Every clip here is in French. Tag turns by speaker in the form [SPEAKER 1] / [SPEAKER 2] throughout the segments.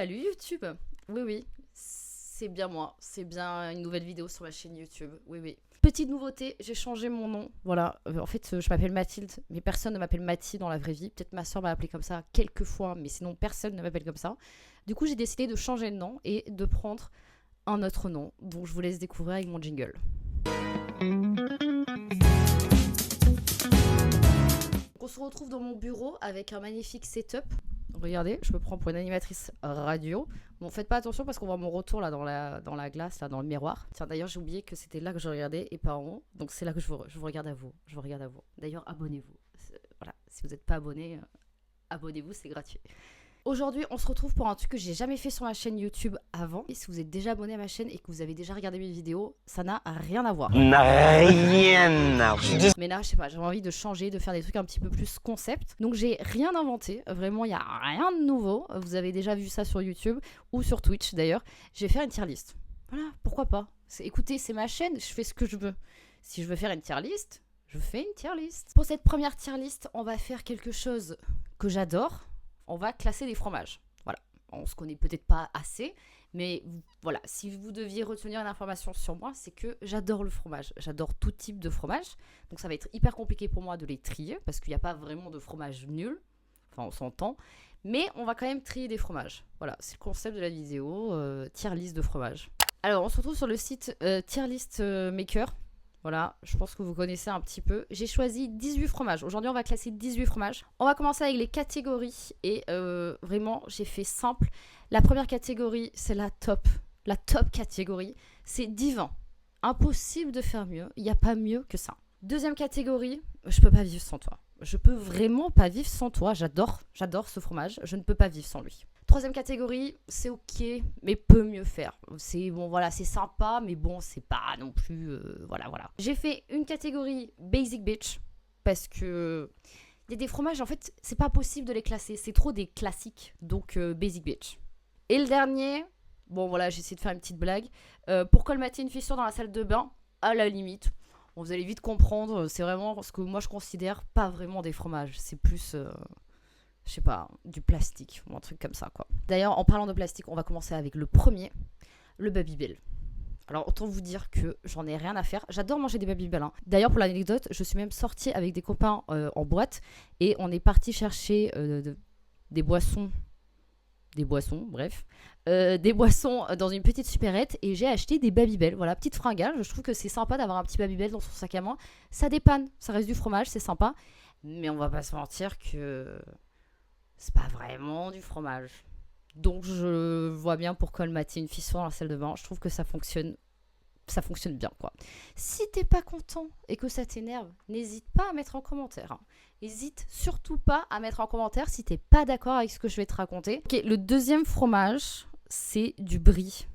[SPEAKER 1] Salut YouTube. Oui, oui, c'est bien moi. C'est bien une nouvelle vidéo sur ma chaîne YouTube. Oui, oui. Petite nouveauté, j'ai changé mon nom. Voilà, en fait, je m'appelle Mathilde, mais personne ne m'appelle Mathie dans la vraie vie. Peut-être ma soeur m'a appelé comme ça quelques fois, mais sinon personne ne m'appelle comme ça. Du coup, j'ai décidé de changer de nom et de prendre un autre nom. Donc, je vous laisse découvrir avec mon jingle. On se retrouve dans mon bureau avec un magnifique setup. Regardez, je me prends pour une animatrice radio. Bon, faites pas attention parce qu'on voit mon retour là dans la glace, là dans le miroir. Tiens, d'ailleurs, j'ai oublié que c'était là que je regardais et pas en haut. Donc c'est là que je vous regarde à vous. Je vous regarde à vous. D'ailleurs, abonnez-vous. Voilà, si vous n'êtes pas abonné, abonnez-vous, c'est gratuit. Aujourd'hui, on se retrouve pour un truc que j'ai jamais fait sur ma chaîne YouTube avant. Et si vous êtes déjà abonné à ma chaîne et que vous avez déjà regardé mes vidéos, ça n'a rien à voir.
[SPEAKER 2] N'a rien à voir.
[SPEAKER 1] Mais là, je sais pas, j'avais envie de changer, de faire des trucs un petit peu plus concept. Donc j'ai rien inventé, vraiment, il n'y a rien de nouveau. Vous avez déjà vu ça sur YouTube ou sur Twitch d'ailleurs. Je vais faire une tier list. Voilà, pourquoi pas. Écoutez, c'est ma chaîne, je fais ce que je veux. Si je veux faire une tier list, je fais une tier list. Pour cette première tier list, on va faire quelque chose que j'adore. On va classer des fromages. Voilà, on se connaît peut-être pas assez, mais voilà, si vous deviez retenir une information sur moi, c'est que j'adore le fromage. J'adore tout type de fromage. Donc ça va être hyper compliqué pour moi de les trier, parce qu'il n'y a pas vraiment de fromage nul. Enfin, on s'entend. Mais on va quand même trier des fromages. Voilà, c'est le concept de la vidéo, tier list de fromage. Alors, on se retrouve sur le site Tier List Maker. Voilà, je pense que vous connaissez un petit peu. J'ai choisi 18 fromages. Aujourd'hui, on va classer 18 fromages. On va commencer avec les catégories. Et vraiment, j'ai fait simple. La première catégorie, c'est la top. La top catégorie, c'est divin. Impossible de faire mieux. Il n'y a pas mieux que ça. Deuxième catégorie, je peux pas vivre sans toi. Je peux vraiment pas vivre sans toi. J'adore ce fromage. Je ne peux pas vivre sans lui. Troisième catégorie, c'est ok, mais peut mieux faire. C'est bon, voilà, c'est sympa, mais bon, c'est pas non plus, voilà. J'ai fait une catégorie Basic Bitch parce que il y a des fromages, en fait, c'est pas possible de les classer. C'est trop des classiques, donc Basic Bitch. Et le dernier, bon voilà, j'ai essayé de faire une petite blague. Pour colmater une fissure dans la salle de bain, à la limite. Bon, vous allez vite comprendre, c'est vraiment ce que moi je considère pas vraiment des fromages. C'est plus je sais pas, du plastique ou un truc comme ça, quoi. D'ailleurs, en parlant de plastique, on va commencer avec le premier, le Babybel. Alors, autant vous dire que j'en ai rien à faire. J'adore manger des Babybel. Hein. D'ailleurs, pour l'anecdote, je suis même sortie avec des copains en boîte et on est parti chercher des boissons, bref, des boissons dans une petite supérette et j'ai acheté des Babybel. Voilà, petite fringale. Je trouve que c'est sympa d'avoir un petit Babybel dans son sac à main. Ça dépanne, ça reste du fromage, c'est sympa. Mais on va pas se mentir que c'est pas vraiment du fromage. Donc je vois bien pour colmater une fissure dans la salle de bain. Je trouve que ça fonctionne bien, quoi. Si t'es pas content et que ça t'énerve, n'hésite pas à mettre en commentaire. Hein. N'hésite surtout pas à mettre en commentaire si t'es pas d'accord avec ce que je vais te raconter. Ok, le deuxième fromage, c'est du brie.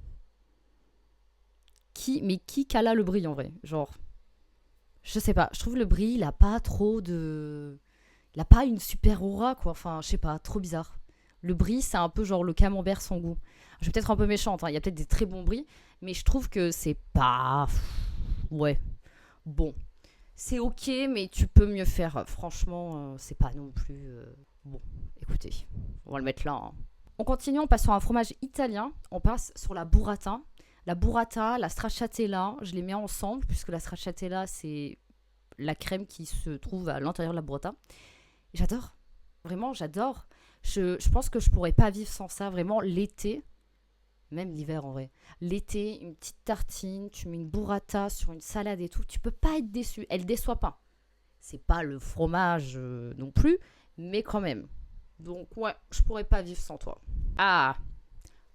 [SPEAKER 1] Mais qui cala le brie en vrai? Genre, je sais pas. Je trouve le brie, il a pas trop de... Il a pas une super aura, quoi. Enfin, je sais pas, trop bizarre. Le brie, c'est un peu genre le camembert sans goût. Je suis peut-être un peu méchante, hein. Il y a peut-être des très bons bries, mais je trouve que c'est pas... Ouais, bon. C'est ok, mais tu peux mieux faire. Franchement, c'est pas non plus... Bon, écoutez, on va le mettre là. Hein. On continue, on passe sur un fromage italien. On passe sur la burrata. La burrata, la stracciatella, je les mets ensemble, puisque la stracciatella, c'est la crème qui se trouve à l'intérieur de la burrata. J'adore, vraiment j'adore. Je pense que je pourrais pas vivre sans ça, vraiment l'été, même l'hiver en vrai. L'été, une petite tartine, tu mets une burrata sur une salade et tout, tu peux pas être déçu, elle déçoit pas. C'est pas le fromage non plus, mais quand même. Donc ouais, je pourrais pas vivre sans toi. Ah,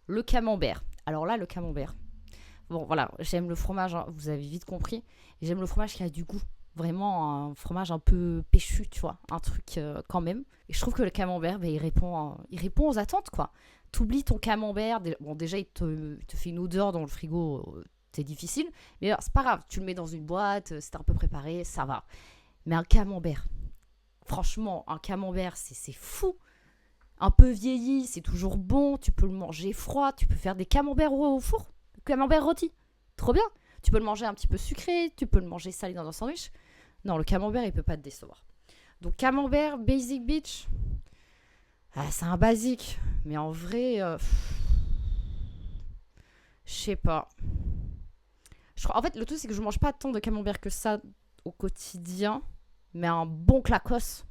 [SPEAKER 1] le camembert. Alors là, le camembert. Bon voilà, j'aime le fromage, hein, vous avez vite compris. J'aime le fromage qui a du goût. Vraiment un fromage un peu péchu, tu vois, un truc quand même. Et je trouve que le camembert, il répond aux attentes, quoi. T'oublies ton camembert, bon déjà il te fait une odeur dans le frigo, c'est difficile, mais alors, c'est pas grave, tu le mets dans une boîte, c'est un peu préparé, ça va. Mais un camembert, franchement, un camembert, c'est fou. Un peu vieilli, c'est toujours bon, tu peux le manger froid, tu peux faire des camemberts au four, camembert rôti, trop bien. Tu peux le manger un petit peu sucré, tu peux le manger salé dans un sandwich. Non, le camembert, il peut pas te décevoir. Donc camembert, Basic Bitch, c'est un basique. Mais en vrai, Je sais pas. En fait, le truc, c'est que je mange pas tant de camembert que ça au quotidien. Mais un bon clacos,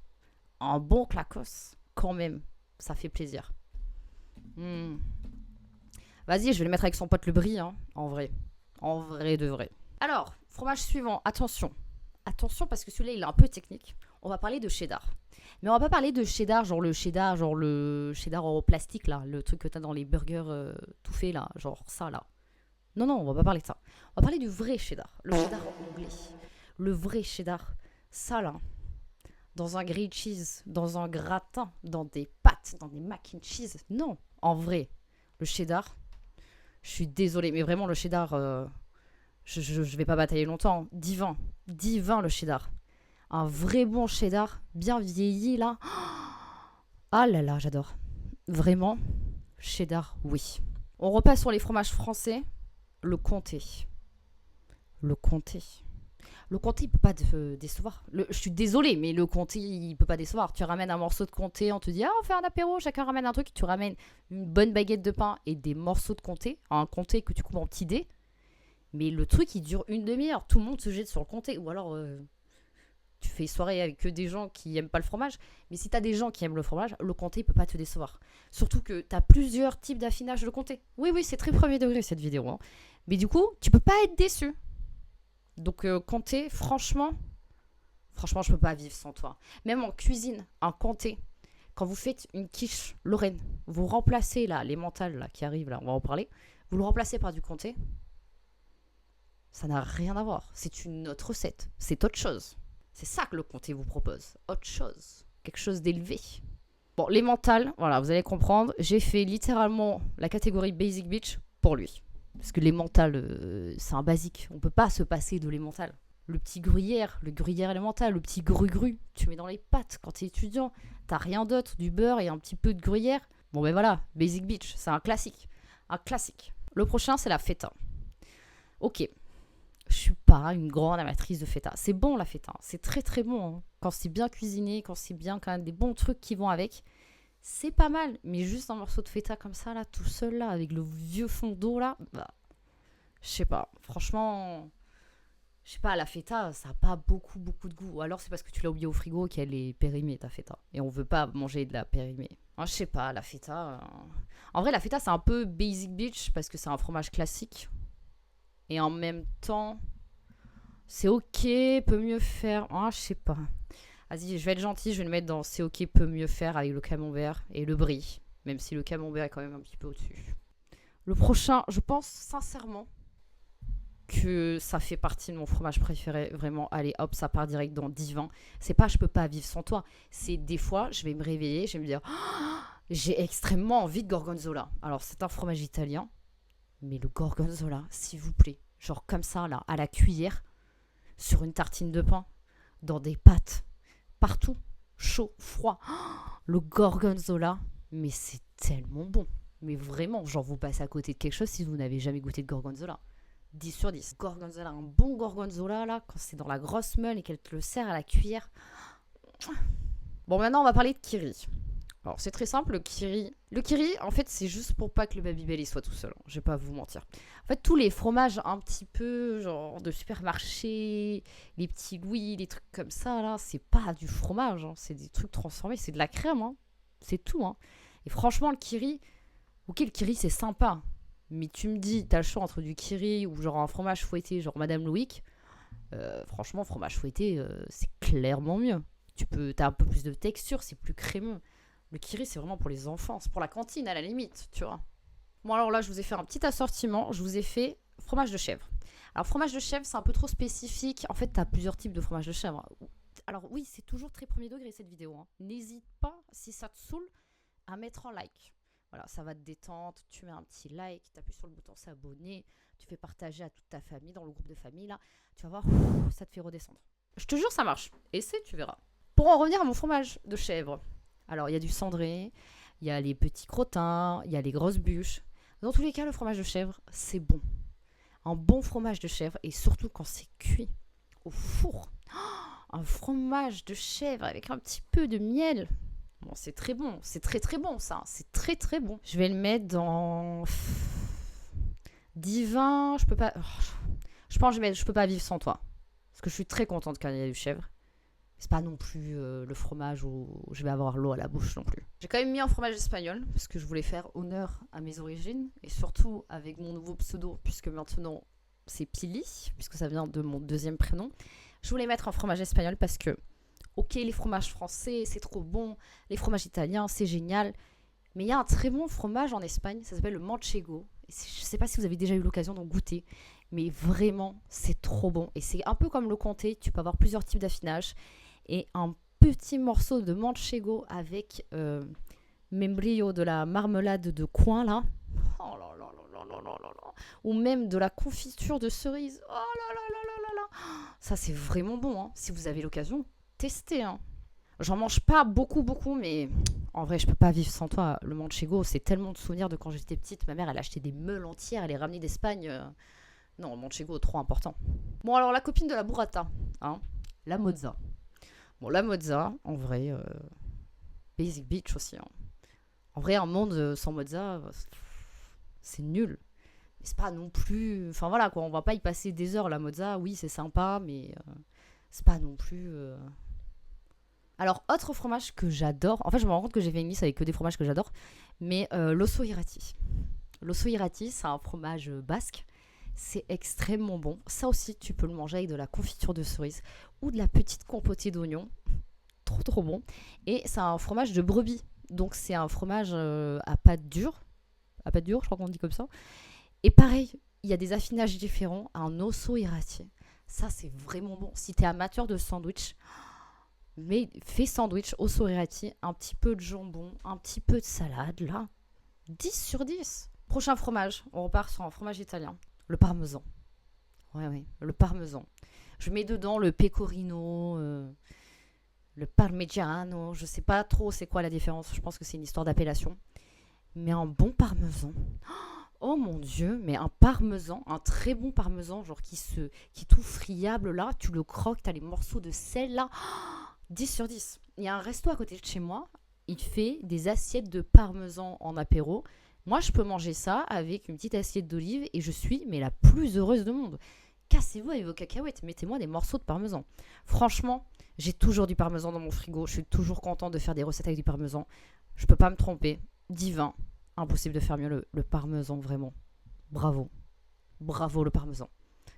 [SPEAKER 1] quand même, ça fait plaisir. Hmm. Vas-y, je vais le mettre avec son pote le brie, hein, en vrai. En vrai de vrai. Alors, fromage suivant, attention. Attention parce que celui-là, il est un peu technique. On va parler de cheddar. Mais on va pas parler de cheddar, genre le cheddar en plastique, là. Le truc que t'as dans les burgers tout fait, là. Genre ça, là. Non, non, on va pas parler de ça. On va parler du vrai cheddar. Le cheddar anglais. Le vrai cheddar. Ça, là. Dans un grilled cheese, dans un gratin, dans des pâtes, dans des mac and cheese. Non, en vrai. Le cheddar, je suis désolée, mais vraiment, le cheddar, je vais pas batailler longtemps. Divin. Divin, le cheddar. Un vrai bon cheddar, bien vieilli, là. Ah là là, j'adore. Vraiment, cheddar, oui. On repasse sur les fromages français. Le comté. Le comté. Le comté, il peut pas te décevoir. Je suis désolée, mais le comté, il peut pas décevoir. Tu ramènes un morceau de comté, on te dit, ah, on fait un apéro, chacun ramène un truc. Tu ramènes une bonne baguette de pain et des morceaux de comté. Un comté que tu coupes en petits dés. Mais le truc, il dure une demi-heure. Tout le monde se jette sur le comté. Ou alors, tu fais soirée avec que des gens qui aiment pas le fromage. Mais si t'as des gens qui aiment le fromage, le comté, il peut pas te décevoir. Surtout que t'as plusieurs types d'affinage de comté. Oui, oui, c'est très premier degré cette vidéo. Hein. Mais du coup, tu peux pas être déçu. Donc, comté, franchement, je peux pas vivre sans toi. Même en cuisine, un comté, quand vous faites une quiche Lorraine, vous remplacez là, les mentales là, qui arrivent, là, on va en parler, vous le remplacez par du comté, ça n'a rien à voir. C'est une autre recette, c'est autre chose. C'est ça que le comté vous propose, autre chose, quelque chose d'élevé. Bon, les mentales, voilà, vous allez comprendre, j'ai fait littéralement la catégorie Basic Bitch pour lui. Parce que l'emmental, c'est un basique. On peut pas se passer de l'emmental. Le petit gruyère, le gruyère élémental, le petit gru-gru, tu mets dans les pâtes quand t'es étudiant. T'as rien d'autre, du beurre et un petit peu de gruyère. Bon ben voilà, Basic Bitch, c'est un classique. Un classique. Le prochain, c'est la feta. Ok, je suis pas une grande amatrice de feta. C'est bon la feta, c'est très très bon. Hein. Quand c'est bien cuisiné, quand c'est bien quand même des bons trucs qui vont avec. C'est pas mal, mais juste un morceau de feta comme ça, là, tout seul, là, avec le vieux fond d'eau, là, bah, je sais pas. Franchement, je sais pas, la feta, ça a pas beaucoup de goût. Ou alors c'est parce que tu l'as oublié au frigo qu'elle est périmée, ta feta. Et on veut pas manger de la périmée. Moi, je sais pas, la feta... En vrai, la feta, c'est un peu basic bitch parce que c'est un fromage classique. Et en même temps, c'est ok, peut mieux faire... Ah, je sais pas. Vas-y, je vais être gentille, je vais le mettre dans c'est ok, peut mieux faire avec le camembert et le brie. Même si le camembert est quand même un petit peu au-dessus. Le prochain, je pense sincèrement que ça fait partie de mon fromage préféré. Vraiment, allez hop, ça part direct dans Divin. C'est pas je peux pas vivre sans toi. C'est des fois, je vais me réveiller, je vais me dire oh, j'ai extrêmement envie de gorgonzola. Alors, c'est un fromage italien. Mais le gorgonzola, s'il vous plaît. Genre comme ça, là, à la cuillère, sur une tartine de pain, dans des pâtes. Partout, chaud, froid. Oh, le gorgonzola, mais c'est tellement bon. Mais vraiment, genre vous passez à côté de quelque chose si vous n'avez jamais goûté de gorgonzola. 10 sur 10. Gorgonzola, un bon gorgonzola, là, quand c'est dans la grosse meule et qu'elle te le sert à la cuillère. Bon, maintenant, on va parler de Kiri. Alors, c'est très simple, le Kiri. Le Kiri, en fait, c'est juste pour pas que le Babybel il soit tout seul. Hein. Je vais pas vous mentir. En fait, tous les fromages un petit peu, genre, de supermarché, les petits Louis, les trucs comme ça, là, c'est pas du fromage. Hein. C'est des trucs transformés, c'est de la crème. Hein. C'est tout. Hein. Et franchement, le Kiri, ok, le Kiri, c'est sympa. Mais tu me dis, t'as le choix entre du Kiri ou genre un fromage fouetté, genre Madame Louic. Franchement, fromage fouetté, c'est clairement mieux. T'as un peu plus de texture, c'est plus crémeux. Le Kiri, c'est vraiment pour les enfants. C'est pour la cantine, à la limite, tu vois. Bon, alors là, je vous ai fait un petit assortiment. Je vous ai fait fromage de chèvre. Alors, fromage de chèvre, c'est un peu trop spécifique. En fait, tu as plusieurs types de fromage de chèvre. Alors, oui, c'est toujours très premier degré, cette vidéo. Hein. N'hésite pas, si ça te saoule, à mettre en like. Voilà, ça va te détendre. Tu mets un petit like, tu appuies sur le bouton s'abonner. Tu fais partager à toute ta famille, dans le groupe de famille, là. Tu vas voir, ça te fait redescendre. Je te jure, ça marche. Essaie, tu verras. Pour en revenir à mon fromage de chèvre. Alors, il y a du cendré, il y a les petits crottins, il y a les grosses bûches. Dans tous les cas, le fromage de chèvre, c'est bon. Un bon fromage de chèvre, et surtout quand c'est cuit au four. Oh, un fromage de chèvre avec un petit peu de miel. Bon, c'est très bon. C'est très très bon, ça. C'est très très bon. Je vais le mettre dans Divin, je peux pas... je pense que je peux pas vivre sans toi. Parce que je suis très contente quand il y a du chèvre. C'est pas non plus le fromage où je vais avoir l'eau à la bouche non plus. J'ai quand même mis un fromage espagnol parce que je voulais faire honneur à mes origines et surtout avec mon nouveau pseudo puisque maintenant c'est Pili, puisque ça vient de mon deuxième prénom. Je voulais mettre un fromage espagnol parce que, ok, les fromages français c'est trop bon, les fromages italiens c'est génial, mais il y a un très bon fromage en Espagne, ça s'appelle le manchego. Et je sais pas si vous avez déjà eu l'occasion d'en goûter, mais vraiment c'est trop bon. Et c'est un peu comme le comté, tu peux avoir plusieurs types d'affinage. Et un petit morceau de manchego avec membrillo, de la marmelade de coin là. Oh là là là là là là là. Ou même de la confiture de cerise. Oh là là là là là là. Ça c'est vraiment bon, hein. Si vous avez l'occasion, testez, hein. J'en mange pas beaucoup, mais en vrai, je peux pas vivre sans toi. Le manchego, c'est tellement de souvenirs de quand j'étais petite. Ma mère, elle achetait des meules entières, elle les ramenait d'Espagne. Non, le manchego, trop important. Bon, alors la copine de la burrata, hein, la mozza. Bon, la mozza, en vrai, Basic Beach aussi, hein. En vrai, un monde sans mozza, c'est nul. Mais c'est pas non plus... Enfin voilà, quoi, on va pas y passer des heures, la mozza. Oui, c'est sympa, mais c'est pas non plus... Alors, autre fromage que j'adore... En fait, je me rends compte que j'ai fait une liste avec que des fromages que j'adore. Mais l'osso irati. L'osso irati, c'est un fromage basque. C'est extrêmement bon. Ça aussi, tu peux le manger avec de la confiture de cerise ou de la petite compotée d'oignons. Trop, trop bon. Et c'est un fromage de brebis. Donc, c'est un fromage à pâte dure. À pâte dure, je crois qu'on dit comme ça. Et pareil, il y a des affinages différents. Un osso irati. Ça, c'est vraiment bon. Si tu es amateur de sandwich, mais fais sandwich osso irati, un petit peu de jambon, un petit peu de salade, là. 10 sur 10. Prochain fromage, on repart sur un fromage italien. Le parmesan. Ouais, le parmesan. Je mets dedans le pecorino, le parmigiano. Je sais pas trop c'est quoi la différence. Je pense que c'est une histoire d'appellation. Mais un bon parmesan. Oh mon Dieu, mais un parmesan, un très bon parmesan, genre qui est tout friable là. Tu le croques, t'as les morceaux de sel là. 10 sur 10. Il y a un resto à côté de chez moi. Il fait des assiettes de parmesan en apéro. Moi, je peux manger ça avec une petite assiette d'olive et je suis mais la plus heureuse du monde. Cassez-vous avec vos cacahuètes, mettez-moi des morceaux de parmesan. Franchement, j'ai toujours du parmesan dans mon frigo. Je suis toujours contente de faire des recettes avec du parmesan. Je peux pas me tromper. Divin. Impossible de faire mieux le parmesan, vraiment. Bravo. Bravo le parmesan.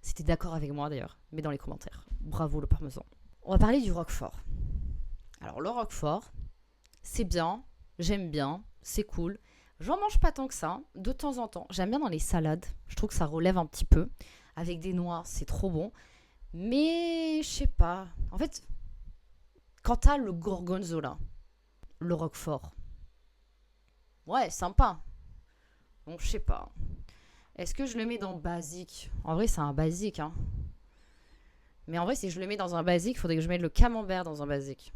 [SPEAKER 1] Si t'es d'accord avec moi d'ailleurs, mets dans les commentaires. Bravo le parmesan. On va parler du roquefort. Alors le roquefort, c'est bien, j'aime bien, c'est cool. J'en mange pas tant que ça, de temps en temps. J'aime bien dans les salades. Je trouve que ça relève un petit peu. Avec des noix, c'est trop bon. Mais je sais pas. En fait, quand t'as le gorgonzola, le roquefort, ouais, sympa. Donc je sais pas. Est-ce que je le mets dans basique? En vrai, c'est un basique, hein. Mais en vrai, si je le mets dans un basique, il faudrait que je mette le camembert dans un basique.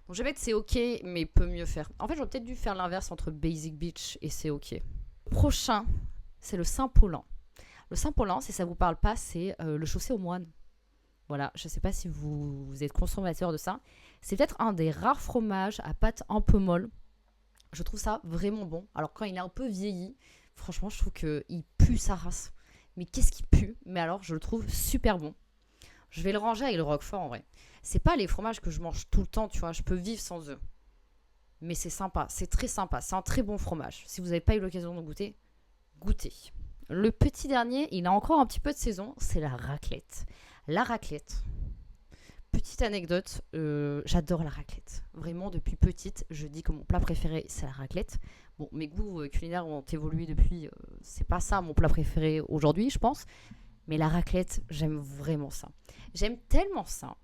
[SPEAKER 1] Donc je vais mettre c'est ok, mais peut mieux faire. En fait, j'aurais peut-être dû faire l'inverse entre Basic Beach et c'est ok. Prochain, c'est le Saint-Paulin. Le Saint-Paulin, si ça vous parle pas, c'est le chaussé aux moines. Voilà, je sais pas si vous êtes consommateur de ça. C'est peut-être un des rares fromages à pâte un peu molle. Je trouve ça vraiment bon. Alors quand il est un peu vieilli, franchement, je trouve qu'il pue sa race. Mais qu'est-ce qui pue? Mais alors, je le trouve super bon. Je vais le ranger avec le roquefort en vrai. C'est pas les fromages que je mange tout le temps, tu vois. Je peux vivre sans eux. Mais c'est sympa, c'est très sympa. C'est un très bon fromage. Si vous n'avez pas eu l'occasion de goûter, goûtez. Le petit dernier, il a encore un petit peu de saison, c'est la raclette. La raclette. Petite anecdote, j'adore la raclette. Vraiment, depuis petite, je dis que mon plat préféré, c'est la raclette. Bon, mes goûts culinaires ont évolué depuis. C'est pas ça mon plat préféré aujourd'hui, je pense. Mais la raclette, j'aime vraiment ça. J'aime tellement ça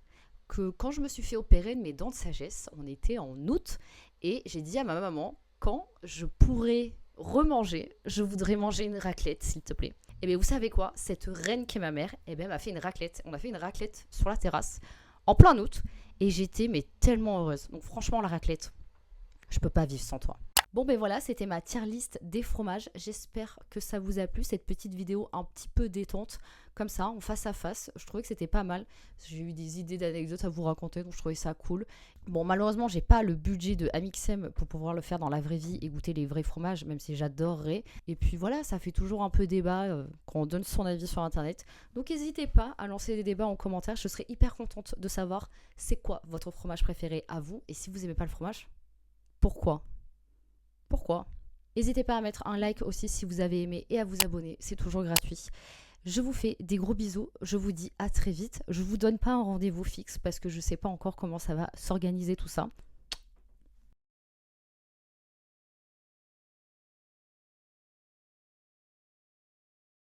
[SPEAKER 1] que quand je me suis fait opérer de mes dents de sagesse, on était en août et j'ai dit à ma maman, quand je pourrai remanger, je voudrais manger une raclette, s'il te plaît. Et bien vous savez quoi? Cette reine qui est ma mère, m'a fait une raclette. On a fait une raclette sur la terrasse en plein août et j'étais mais tellement heureuse. Donc franchement la raclette, je peux pas vivre sans toi. Bon ben voilà, c'était ma tier list des fromages. J'espère que ça vous a plu, cette petite vidéo un petit peu détente, comme ça, en face à face. Je trouvais que c'était pas mal. J'ai eu des idées d'anecdotes à vous raconter, donc je trouvais ça cool. Bon, malheureusement, j'ai pas le budget de Amixem pour pouvoir le faire dans la vraie vie et goûter les vrais fromages, même si j'adorerais. Et puis voilà, ça fait toujours un peu débat quand on donne son avis sur internet. Donc n'hésitez pas à lancer des débats en commentaire. Je serais hyper contente de savoir c'est quoi votre fromage préféré à vous. Et si vous aimez pas le fromage, pourquoi N'hésitez pas à mettre un like aussi si vous avez aimé et à vous abonner, c'est toujours gratuit. Je vous fais des gros bisous, je vous dis à très vite. Je vous donne pas un rendez-vous fixe parce que je sais pas encore comment ça va s'organiser tout ça.